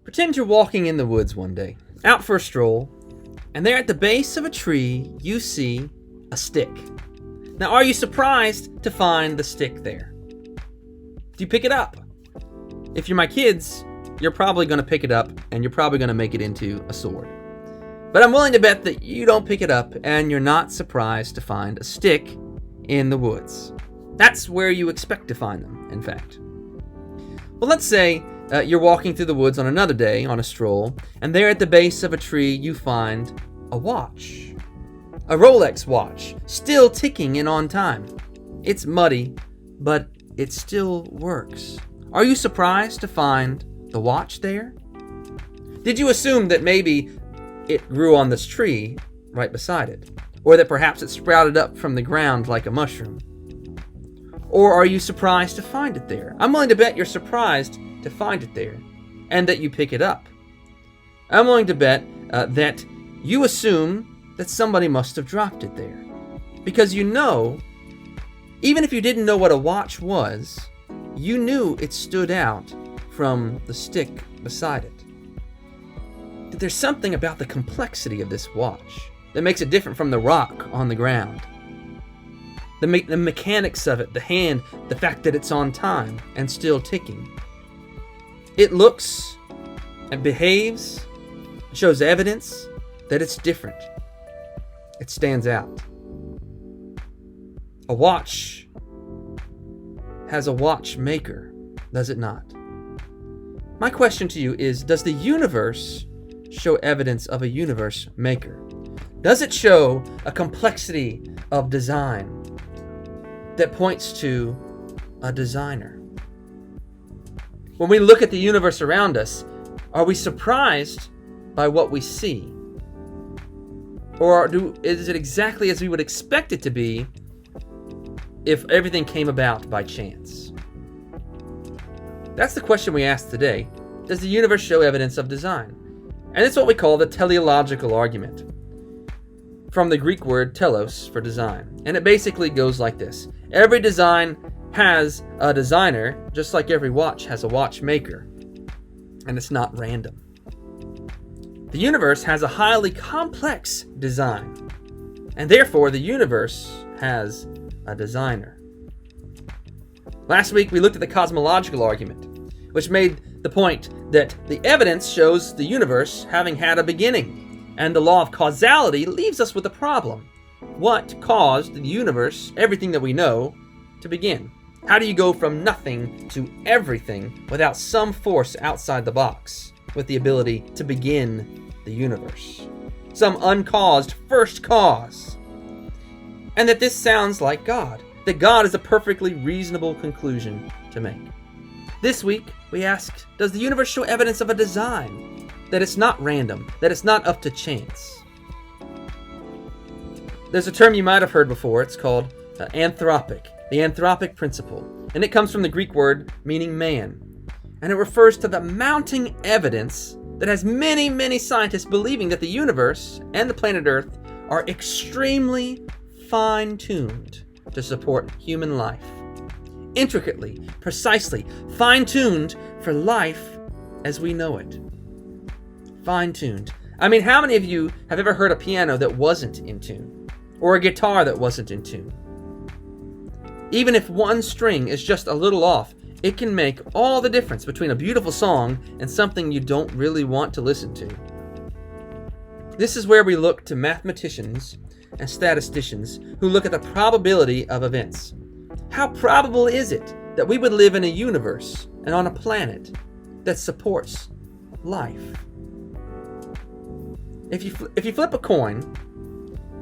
Pretend you're walking in the woods one day, out for a stroll, and there at the base of a tree, you see a stick. Now, are you surprised to find the stick there? Do you pick it up? If you're my kids, you're probably going to pick it up, and you're probably going to make it into a sword. But I'm willing to bet that you don't pick it up, and you're not surprised to find a stick in the woods. That's where you expect to find them, in fact. Well, let's say you're walking through the woods on another day on a stroll, and there at the base of a tree you find a watch. A Rolex watch, still ticking and on time. It's muddy, but it still works. Are you surprised to find the watch there? Did you assume that maybe it grew on this tree right beside it? Or that perhaps it sprouted up from the ground like a mushroom? Or are you surprised to find it there? I'm willing to bet you're surprised to find it there, and that you pick it up. I'm willing to bet that you assume that somebody must have dropped it there. Because you know, even if you didn't know what a watch was, you knew it stood out from the stick beside it. That there's something about the complexity of this watch that makes it different from the rock on the ground. The mechanics of it, the hand, the fact that it's on time and still ticking. It looks and behaves, shows evidence that it's different. It stands out. A watch has a watchmaker, does it not? My question to you is, does the universe show evidence of a universe maker? Does it show a complexity of design that points to a designer? When we look at the universe around us, are we surprised by what we see? Or is it exactly as we would expect it to be if everything came about by chance? That's the question we ask today. Does the universe show evidence of design? And it's what we call the teleological argument, from the Greek word telos for design. And it basically goes like this. Every design has a designer, just like every watch has a watchmaker. And it's not random. The universe has a highly complex design, and therefore the universe has a designer. Last week we looked at the cosmological argument, which made the point that the evidence shows the universe having had a beginning, and the law of causality leaves us with a problem. What caused the universe, everything that we know, to begin? How do you go from nothing to everything without some force outside the box with the ability to begin the universe? Some uncaused first cause. And that this sounds like God. That God is a perfectly reasonable conclusion to make. This week, we ask, does the universe show evidence of a design? That it's not random, that it's not up to chance? There's a term you might have heard before. It's called anthropic, the anthropic principle. And it comes from the Greek word meaning man. And it refers to the mounting evidence that has many, many scientists believing that the universe and the planet Earth are extremely fine-tuned to support human life. Intricately, precisely, fine-tuned for life as we know it. Fine-tuned. I mean, how many of you have ever heard a piano that wasn't in tune? Or a guitar that wasn't in tune? Even if one string is just a little off, it can make all the difference between a beautiful song and something you don't really want to listen to. This is where we look to mathematicians and statisticians who look at the probability of events. How probable is it that we would live in a universe and on a planet that supports life? If you flip a coin,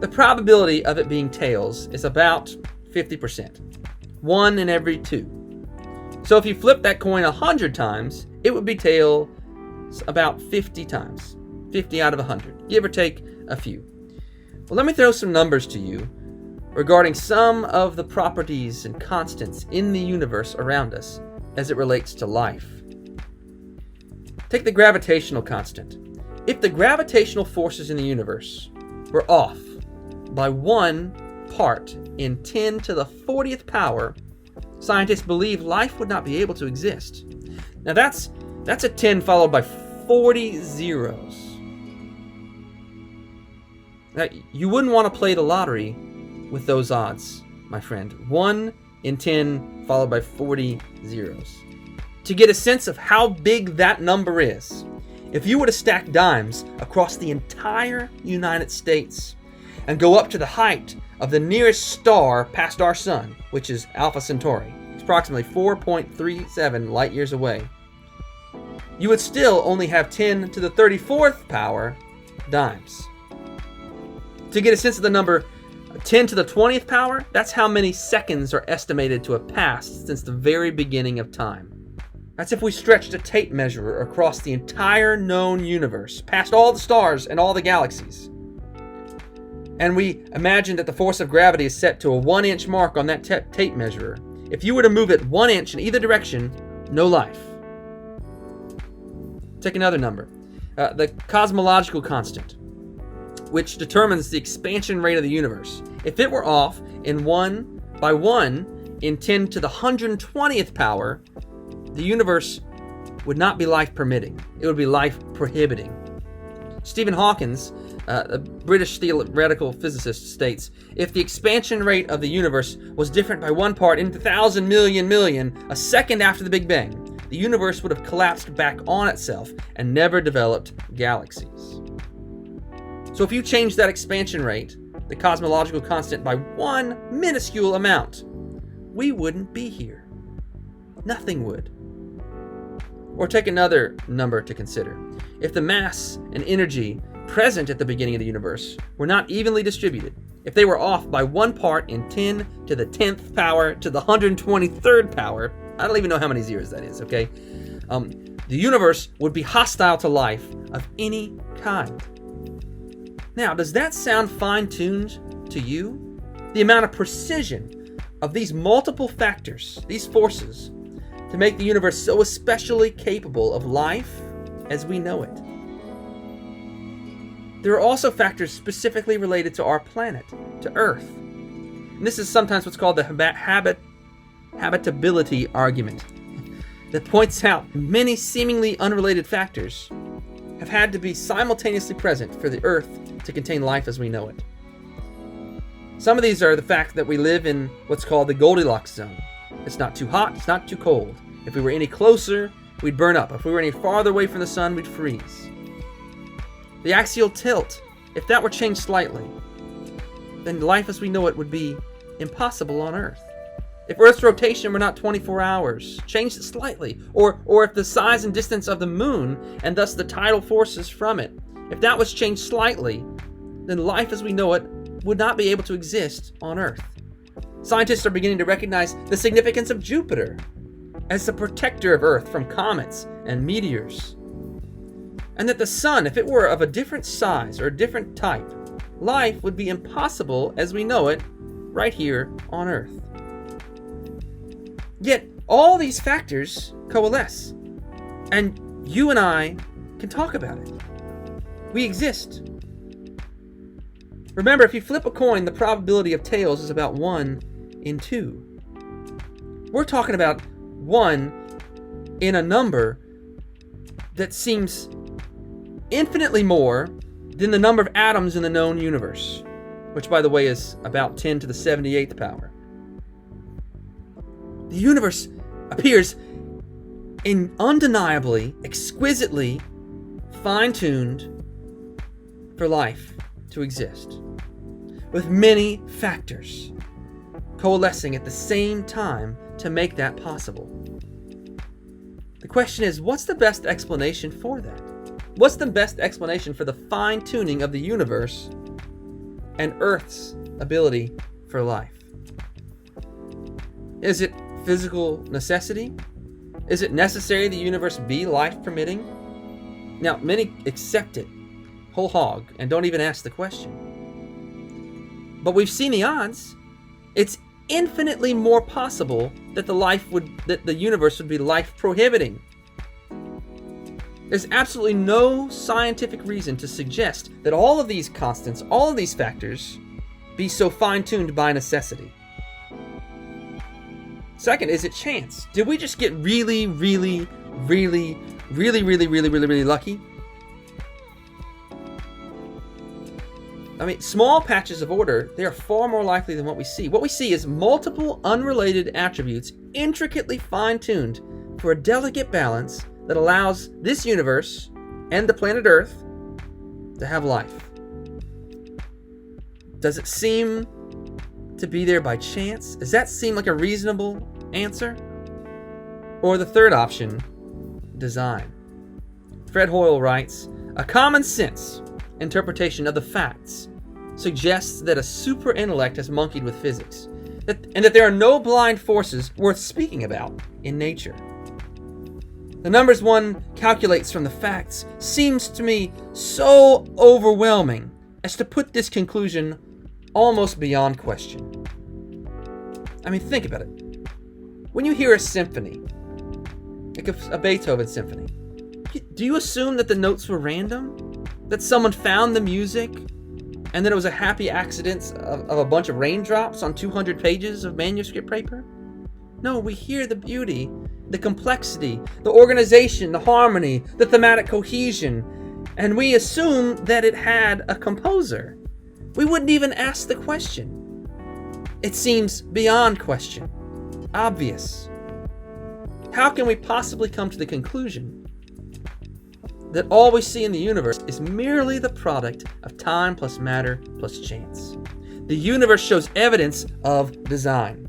the probability of it being tails is about 50%. 1 in every 2. So if you flip that coin 100 times, it would be tails about 50 times. 50 out of 100, give or take a few. Well, let me throw some numbers to you regarding some of the properties and constants in the universe around us as it relates to life. Take the gravitational constant. If the gravitational forces in the universe were off by 1 part in 10 to the 40th power, scientists believe life would not be able to exist. Now that's a 10 followed by 40 zeros. Now, you wouldn't want to play the lottery with those odds, my friend. 1 in 10 followed by 40 zeros. To get a sense of how big that number is, if you were to stack dimes across the entire United States and go up to the height of the nearest star past our sun, which is Alpha Centauri, it's approximately 4.37 light years away, you would still only have 10 to the 34th power dimes. To get a sense of the number 10 to the 20th power, that's how many seconds are estimated to have passed since the very beginning of time. That's if we stretched a tape measure across the entire known universe, past all the stars and all the galaxies. And we imagine that the force of gravity is set to a 1-inch mark on that tape measure. If you were to move it 1 inch in either direction, no life. Take another number. The cosmological constant, which determines the expansion rate of the universe. If it were off in 1 by 1 in 10 to the 120th power, the universe would not be life permitting. It would be life prohibiting. Stephen Hawking, a British theoretical physicist, states, if the expansion rate of the universe was different by 1 part in 1,000 million, a second after the Big Bang, the universe would have collapsed back on itself and never developed galaxies. So if you change that expansion rate, the cosmological constant, by 1 minuscule amount, we wouldn't be here. Nothing would. Or take another number to consider. If the mass and energy present at the beginning of the universe were not evenly distributed, if they were off by 1 part in 10 to the 10th power to the 123rd power, I don't even know how many zeros that is, okay? The universe would be hostile to life of any kind. Now, does that sound fine-tuned to you? The amount of precision of these multiple factors, these forces, to make the universe so especially capable of life as we know it. There are also factors specifically related to our planet, to Earth. And this is sometimes what's called the habitability argument, that points out many seemingly unrelated factors have had to be simultaneously present for the Earth to contain life as we know it. Some of these are the fact that we live in what's called the Goldilocks zone. It's not too hot, it's not too cold. If we were any closer, we'd burn up. If we were any farther away from the sun, we'd freeze. The axial tilt, if that were changed slightly, then life as we know it would be impossible on Earth. If Earth's rotation were not 24 hours, changed it slightly, or if the size and distance of the moon, and thus the tidal forces from it, if that was changed slightly, then life as we know it would not be able to exist on Earth. Scientists are beginning to recognize the significance of Jupiter as the protector of Earth from comets and meteors. And that the sun, if it were of a different size or a different type, life would be impossible as we know it right here on Earth. Yet, all these factors coalesce, and you and I can talk about it. We exist. Remember, if you flip a coin, the probability of tails is about 1 in 2. We're talking about 1 in a number that seems infinitely more than the number of atoms in the known universe, which, by the way, is about 10 to the 78th power. The universe appears undeniably, exquisitely fine-tuned for life to exist, with many factors coalescing at the same time to make that possible. The question is, what's the best explanation for that? What's the best explanation for the fine-tuning of the universe and Earth's ability for life? Is it physical necessity? Is it necessary the universe be life-permitting? Now, many accept it whole hog and don't even ask the question. But we've seen the odds. It's infinitely more possible that the universe would be life-prohibiting. There's absolutely no scientific reason to suggest that all of these constants, all of these factors, be so fine-tuned by necessity. Second, is it chance? Did we just get really, really, really really, really, really, really, really lucky. I mean, small patches of order, they are far more likely than what we see. What we see is multiple unrelated attributes intricately fine-tuned for a delicate balance that allows this universe and the planet Earth to have life. Does it seem to be there by chance? Does that seem like a reasonable answer? Or the third option, design. Fred Hoyle writes, a common sense interpretation of the facts suggests that a super intellect has monkeyed with physics, and that there are no blind forces worth speaking about in nature. The numbers one calculates from the facts seems to me so overwhelming as to put this conclusion almost beyond question. I mean, think about it. When you hear a symphony, like a Beethoven symphony, do you assume that the notes were random? That someone found the music and then it was a happy accident of a bunch of raindrops on 200 pages of manuscript paper? No, we hear the beauty, the complexity, the organization, the harmony, the thematic cohesion, and we assume that it had a composer. We wouldn't even ask the question. It seems beyond question, obvious. How can we possibly come to the conclusion that all we see in the universe is merely the product of time plus matter plus chance? The universe shows evidence of design,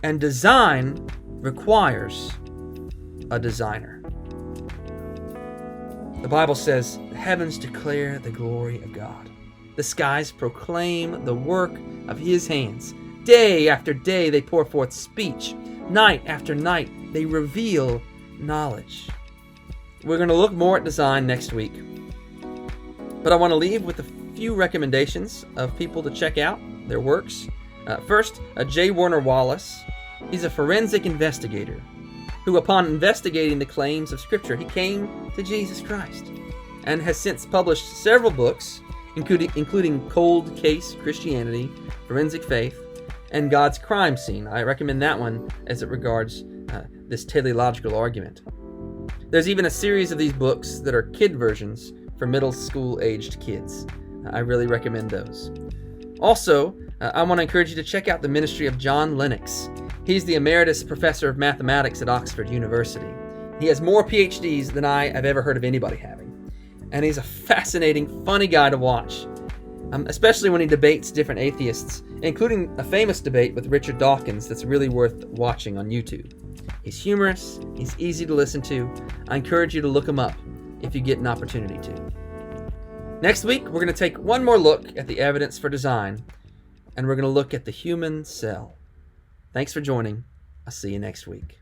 and design requires a designer. The Bible says, the heavens declare the glory of God. The skies proclaim the work of his hands. Day after day they pour forth speech. Night after night they reveal knowledge. We're going to look more at design next week. But I want to leave with a few recommendations of people to check out their works. First, J. Warner Wallace. He's a forensic investigator who, upon investigating the claims of Scripture, he came to Jesus Christ and has since published several books, including Cold Case Christianity, Forensic Faith, and God's Crime Scene. I recommend that one as it regards this teleological argument. There's even a series of these books that are kid versions for middle school-aged kids. I really recommend those. Also, I want to encourage you to check out the ministry of John Lennox. He's the emeritus professor of mathematics at Oxford University. He has more PhDs than I have ever heard of anybody having. And he's a fascinating, funny guy to watch, especially when he debates different atheists, including a famous debate with Richard Dawkins that's really worth watching on YouTube. He's humorous, he's easy to listen to. I encourage you to look him up if you get an opportunity to. Next week, we're going to take one more look at the evidence for design, and we're going to look at the human cell. Thanks for joining. I'll see you next week.